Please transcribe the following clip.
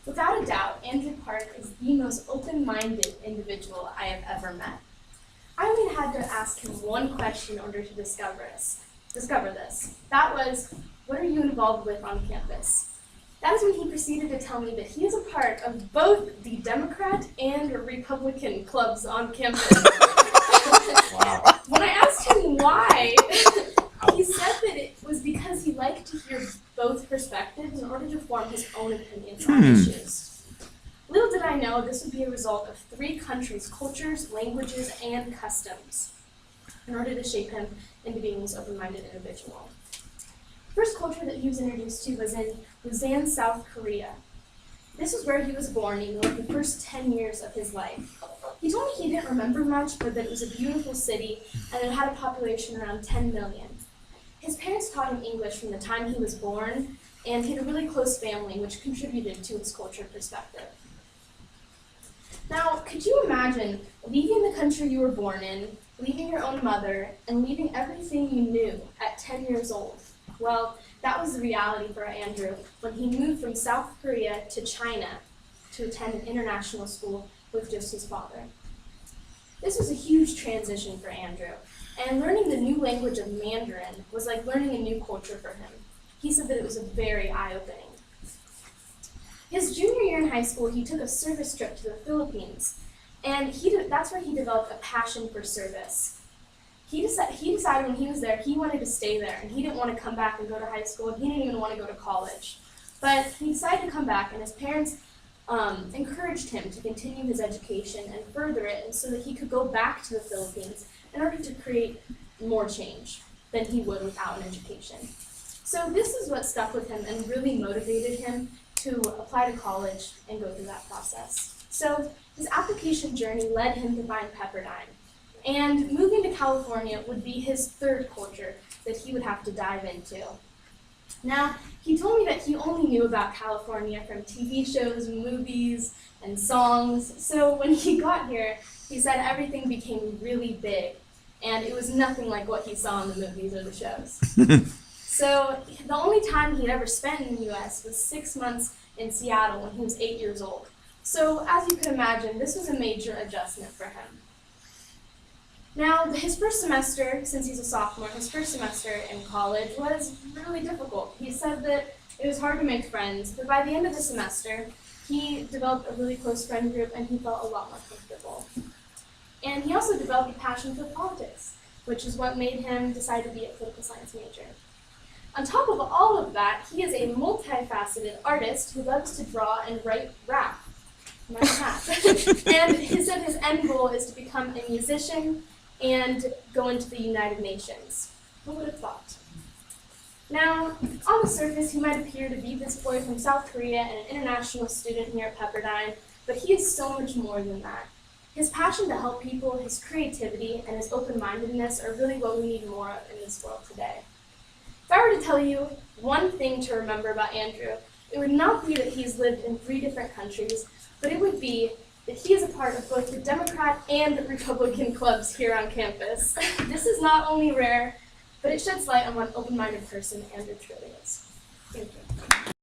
Without a doubt, Andrew Park is the most open-minded individual I have ever met. I only had to ask him one question in order to discover this. That was, what are you involved with on campus? That is when he proceeded to tell me that he is a part of both the Democrat and Republican clubs on campus. Wow. When I asked him why, he said that it was because he liked to hear both perspectives in order to form his own opinions on issues. Little did I know this would be a result of 3 countries' cultures, languages, and customs in order to shape him into being this open-minded individual. The first culture that he was introduced to was in Busan, South Korea. This was where he was born in the first 10 years of his life. He told me he didn't remember much, but that it was a beautiful city and it had a population around 10 million. His parents taught him English from the time he was born, and he had a really close family, which contributed to his culture perspective. Now, could you imagine leaving the country you were born in, leaving your own mother, and leaving everything you knew at 10 years old? Well, that was the reality for Andrew when he moved from South Korea to China to attend an international school with just his father. This was a huge transition for Andrew, and learning the new language of Mandarin was like learning a new culture for him. He said that it was very eye-opening. His junior year in high school, he took a service trip to the Philippines, and that's where he developed a passion for service. He decided when he was there, he wanted to stay there, and he didn't want to come back and go to high school, and he didn't even want to go to college. But he decided to come back, and his parents encouraged him to continue his education and further it, and so that he could go back to the Philippines in order to create more change than he would without an education. So this is what stuck with him and really motivated him to apply to college and go through that process. So his application journey led him to find Pepperdine. And moving to California would be his third culture that he would have to dive into. Now, he told me that he only knew about California from TV shows, movies, and songs. So when he got here, he said everything became really big, and it was nothing like what he saw in the movies or the shows. So the only time he'd ever spent in the US was 6 months in Seattle when he was 8 years old. So as you can imagine, this was a major adjustment for him. Now, his first semester, since he's a sophomore, his first semester in college was really difficult. He said that it was hard to make friends, but by the end of the semester, he developed a really close friend group and he felt a lot more comfortable. And he also developed a passion for politics, which is what made him decide to be a political science major. On top of all of that, he is a multifaceted artist who loves to draw and write rap. And he said his end goal is to become a musician and go into the United Nations. Who would have thought? Now, on the surface, he might appear to be this boy from South Korea and an international student here at Pepperdine, but he is so much more than that. His passion to help people, his creativity, and his open-mindedness are really what we need more of in this world today. If I were to tell you one thing to remember about Andrew, it would not be that he's lived in 3 different countries, but it would be that he is a part of both the Democrat and Republican clubs here on campus. This is not only rare, but it sheds light on what an open-minded person Andrew truly is. Thank you.